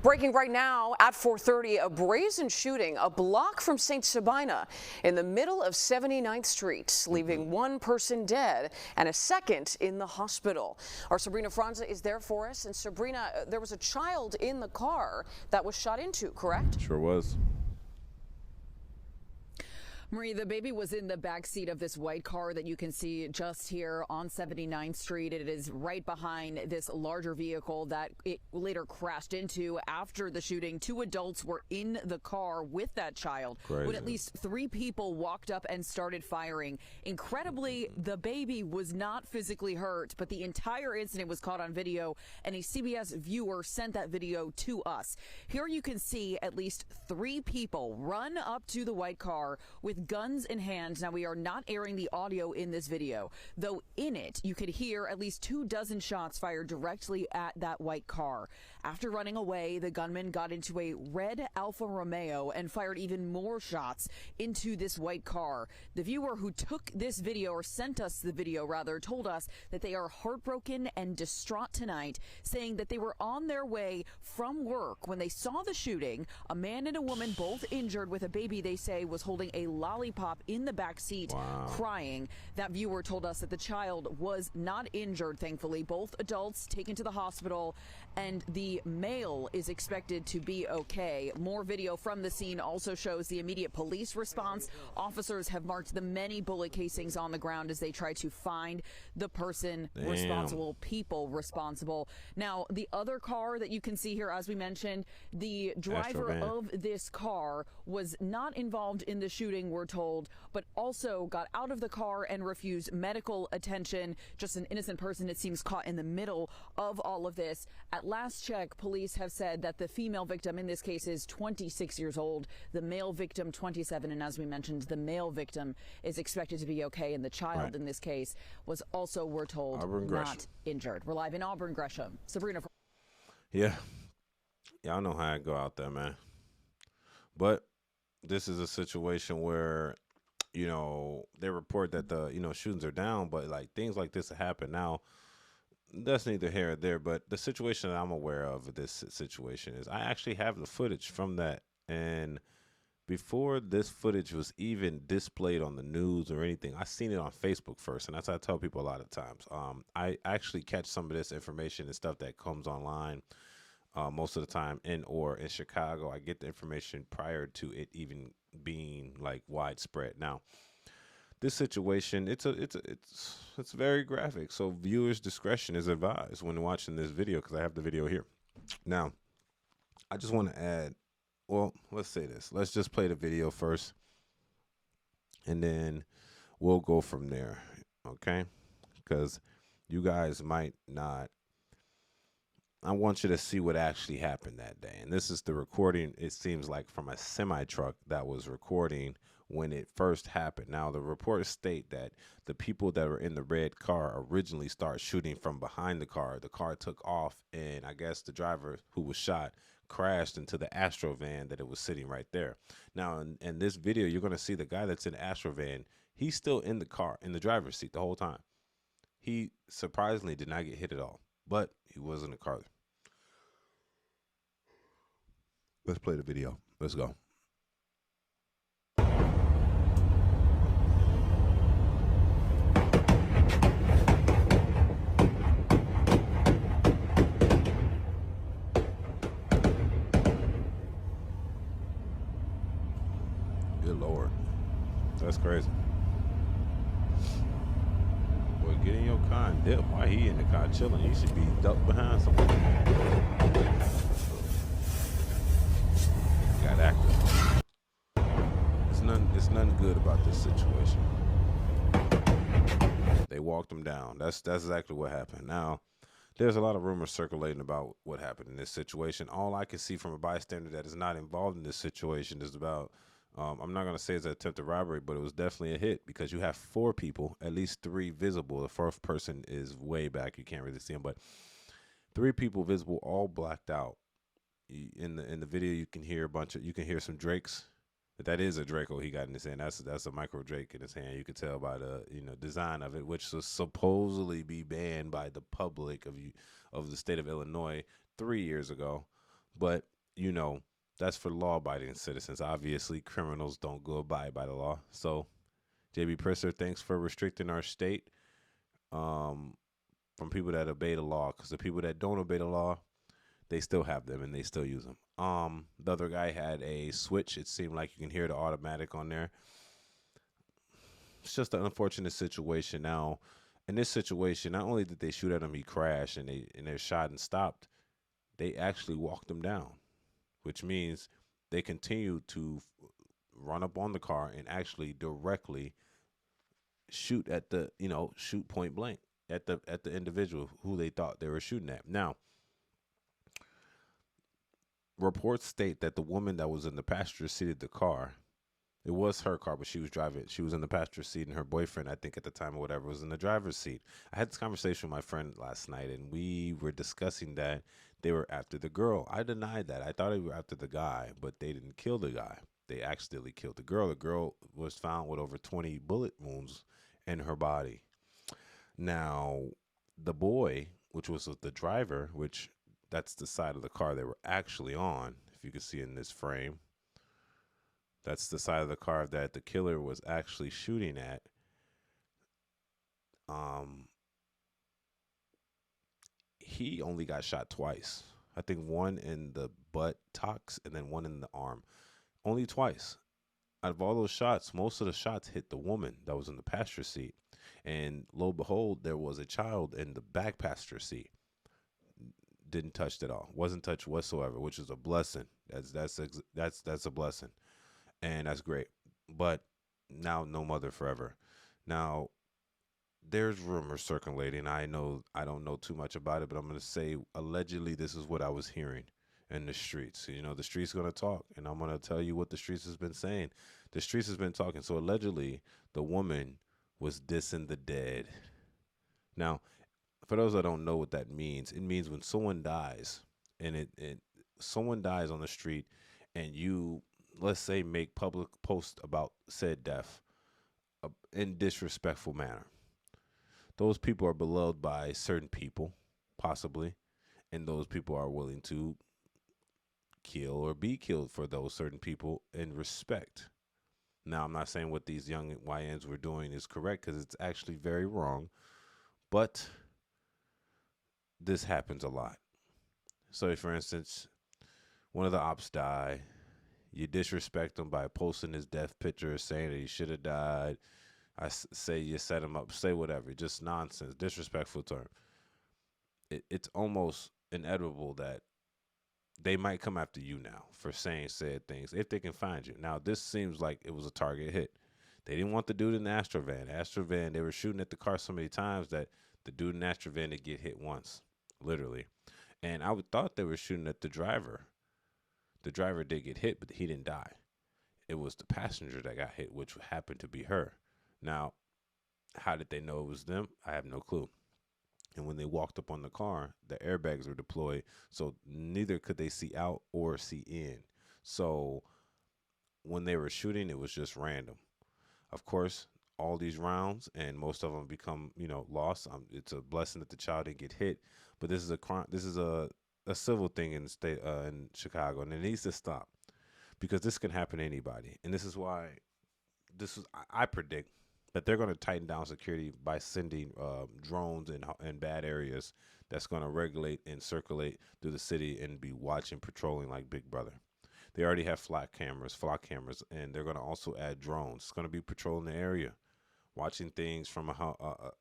Breaking right now at 4:30, a brazen shooting a block from St. Sabina in the middle of 79th Street, leaving one person dead and a second in the hospital. Our Sabrina Franza is there for us. And Sabrina, there was a child in the car that was shot into, correct? Sure was. Marie, the baby was in the back seat of this white car that you can see just here on 79th Street. It is right behind this larger vehicle that it later crashed into. After the shooting, 2 adults were in the car with that child. Crazy. When at least 3 people walked up and started firing. Incredibly, the baby was not physically hurt, but the entire incident was caught on video, and a CBS viewer sent that video to us. Here you can see at least 3 people run up to the white car with guns in hand. Now, we are not airing the audio in this video, though in it you could hear at least 24 shots fired directly at that white car. After running away, the gunman got into a red Alfa Romeo and fired even more shots into this white car. The viewer who took this video, or sent us the video rather, told us that they are heartbroken and distraught tonight, saying that they were on their way from work when they saw the shooting. A man and a woman, both injured, with a baby they say was holding a lollipop in the back seat, crying. That viewer told us that the child was not injured, thankfully. Both adults taken to the hospital, and the male is expected to be okay. More video from the scene also shows the immediate police response. Officers have marked the many bullet casings on the ground as they try to find the person responsible, people responsible. Now, the other car that you can see here, as we mentioned, the driver of this car was not involved in the shooting, we're told, but also got out of the car and refused medical attention. Just an innocent person, it seems, caught in the middle of all of this. At last check, police have said that the female victim in this case is 26 years old, the male victim 27, and as we mentioned, the male victim is expected to be okay, and the child in this case was also, we're told, not injured. We're live in Auburn Gresham. Sabrina. Yeah, y'all know how I go out there, man. But this is a situation where, you know, they report that the, shootings are down, but like things like this happen. Now, that's neither here or there, but the situation that I'm aware of this situation is I actually have the footage from that. And before this footage was even displayed on the news or anything, I seen it on Facebook first. And that's what I tell people a lot of times. I actually catch some of this information and stuff that comes online most of the time in Chicago. I get the information prior to it even being like widespread. Now, this situation, it's very graphic, so viewers' discretion is advised when watching this video, because I have the video here. Now, I just want to add, well, let's say this. Let's just play the video first, and then we'll go from there, okay? Because you guys might not. I want you to see what actually happened that day. And this is the recording, it seems like, from a semi-truck that was recording when it first happened. Now, the reports state that the people that were in the red car originally started shooting from behind the car. The car took off, and I guess the driver who was shot crashed into the Astro van that it was sitting right there. Now, in this video, you're going to see the guy that's in the Astro van. He's still in the car, in the driver's seat the whole time. He surprisingly did not get hit at all, but he was in the car. Let's play the video. Let's go. Good Lord. That's crazy. Boy, get in your car and dip. Why he in the car chilling? He should be ducked behind someone. Got active. It's nothing good about this situation. They walked him down. That's exactly what happened. Now, there's a lot of rumors circulating about what happened in this situation. All I can see from a bystander that is not involved in this situation is about, I'm not going to say it's an attempted robbery, but it was definitely a hit, because you have 4 people, at least 3 visible. The fourth person is way back. You can't really see him, but 3 people visible, all blacked out. In the video, you can hear you can hear some Drakes. That is a Draco he got in his hand. That's a micro Drake in his hand. You could tell by the design of it, which was supposedly be banned by the public of the state of Illinois 3 years ago. But you know, that's for law-abiding citizens. Obviously, criminals don't go abide by the law. So, JB Presser, thanks for restricting our state um, from people that obey the law, because the people that don't obey the law, they still have them and they still use them. The other guy had a switch. It seemed like you can hear the automatic on there. It's just an unfortunate situation. Now, in this situation, not only did they shoot at him, he crashed and they shot and stopped. They actually walked him down, which means they continued to run up on the car and actually directly shoot at the shoot point blank at the individual who they thought they were shooting at. Now, reports state that the woman that was in the passenger seat of the car, it was her car, but she was driving. She was in the passenger seat, and her boyfriend, I think at the time or whatever, was in the driver's seat. I had this conversation with my friend last night, and we were discussing that they were after the girl. I denied that. I thought they were after the guy, but they didn't kill the guy. They accidentally killed the girl. The girl was found with over 20 bullet wounds in her body. Now, the boy, which was the driver, which that's the side of the car they were actually on, if you can see in this frame. That's the side of the car that the killer was actually shooting at. Um, he only got shot twice. I think one in the buttocks and then one in the arm. Only twice. Out of all those shots, most of the shots hit the woman that was in the passenger seat. And lo and behold, there was a child in the back passenger seat. Didn't touch it at all. Wasn't touched whatsoever, which is a blessing. That's a blessing. And that's great. But now no mother forever. Now there's rumors circulating. I don't know too much about it, but I'm gonna say allegedly this is what I was hearing in the streets. You know, the streets gonna talk, and I'm gonna tell you what the streets has been saying. The streets has been talking. So allegedly the woman was dissing the dead. Now, for those that don't know what that means, it means when someone dies and someone dies on the street and you, let's say, make public post about said death in disrespectful manner. Those people are beloved by certain people, possibly, and those people are willing to kill or be killed for those certain people in respect. Now, I'm not saying what these young YNs were doing is correct because it's actually very wrong, but this happens a lot. So, for instance, one of the ops die, you disrespect him by posting his death picture, saying that he should have died. Say you set him up, say whatever, just nonsense, disrespectful term. It's almost inevitable that they might come after you now for saying said things if they can find you. Now, this seems like it was a target hit. They didn't want the dude in the Astrovan. Astrovan, they were shooting at the car so many times that the dude in the Astrovan did get hit once, literally. And I would thought they were shooting at the driver. The driver did get hit, but he didn't die. It was the passenger that got hit, which happened to be her. Now, how did they know it was them? I have no clue. And when they walked up on the car, the airbags were deployed, so neither could they see out or see in. So when they were shooting, it was just random. Of course, all these rounds and most of them become, lost. It's a blessing that the child didn't get hit, but this is a crime. This is a civil thing in the state in Chicago, and it needs to stop because this can happen to anybody. And this is why I predict that they're going to tighten down security by sending drones in bad areas that's going to regulate and circulate through the city and be watching, patrolling like Big Brother. They already have flock cameras, and they're going to also add drones. It's going to be patrolling the area, watching things from a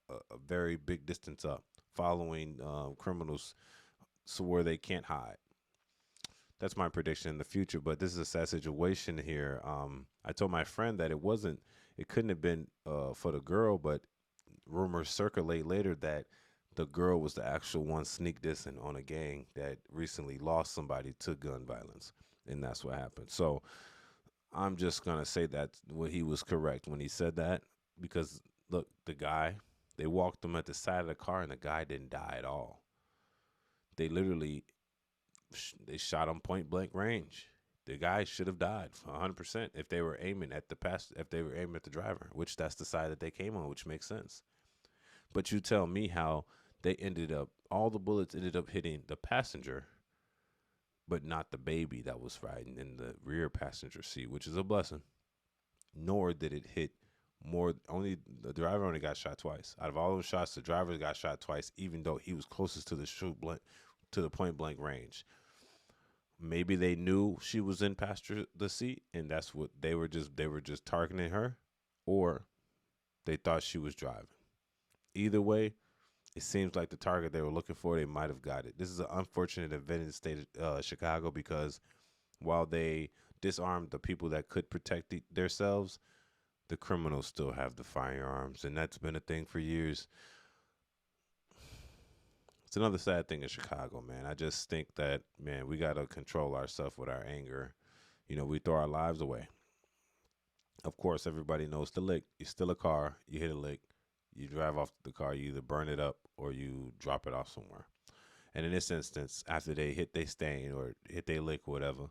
very big distance up, following criminals so where they can't hide. That's my prediction in the future, but this is a sad situation here. I told my friend that it couldn't have been for the girl, but rumors circulate later that the girl was the actual one sneak dissing on a gang that recently lost somebody to gun violence, and that's what happened. So I'm just gonna say that he was correct when he said that, because look, the guy, they walked him at the side of the car, and the guy didn't die at all. They literally they shot him point blank range. The guy should have died 100% if they were aiming at if they were aiming at the driver, which that's the side that they came on, which makes sense. But you tell me how all the bullets ended up hitting the passenger, but not the baby that was riding in the rear passenger seat, which is a blessing. Nor did it hit more. Only the driver only got shot twice. Out of all those shots, the driver got shot twice, even though he was closest to the point blank range. Maybe they knew she was in passenger the seat, and that's what they were just targeting her, or they thought she was driving. Either way, it seems like the target they were looking for, they might have got it. This is an unfortunate event in the state of Chicago, because while they disarmed the people that could protect themselves, the criminals still have the firearms, and that's been a thing for years. It's another sad thing in Chicago, man. I just think that, man, we got to control ourselves with our anger. We throw our lives away. Of course, everybody knows the lick. You steal a car, you hit a lick, you drive off the car, you either burn it up or you drop it off somewhere. And in this instance, after they hit their stain or hit their lick or whatever,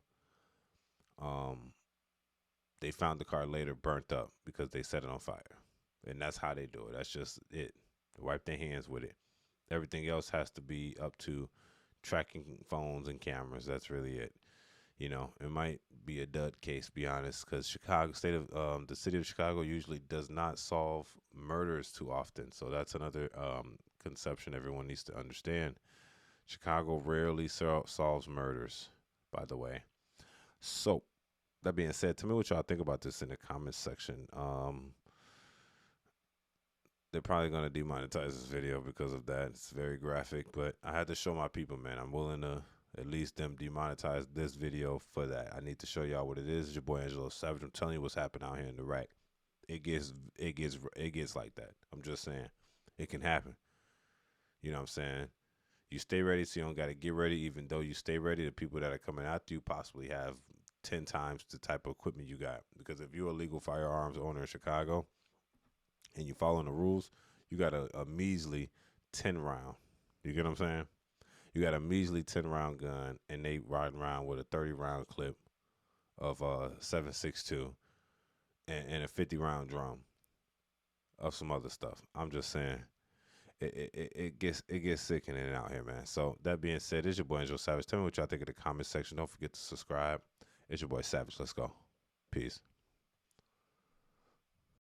they found the car later burnt up because they set it on fire. And that's how they do it. That's just it. They wipe their hands with it. Everything else has to be up to tracking phones and cameras. That's really it. It might be a dud case, be honest, because the city of Chicago usually does not solve murders too often. So that's another conception everyone needs to understand. Chicago rarely solves murders, by the way. So that being said, tell me what y'all think about this in the comments section. They're probably going to demonetize this video because of that. It's very graphic, but I had to show my people, man. I'm willing to at least them demonetize this video for that. I need to show y'all what it is. It's your boy AngeloSavage. I'm telling you what's happening out here in the rack. It gets like that. I'm just saying, it can happen. You know what I'm saying? You stay ready, so you don't got to get ready. Even though you stay ready, the people that are coming after you possibly have 10 times the type of equipment you got. Because if you're a legal firearms owner in Chicago and you following the rules, you got a measly 10 round. You get what I'm saying? You got a measly 10 round gun, and they riding around with a 30 round clip of 7.62 and a 50 round drum of some other stuff. I'm just saying, it gets sickening out here, man. So that being said, it's your boy AngeloSavage. Tell me what y'all think in the comment section. Don't forget to subscribe. It's your boy Savage. Let's go. Peace.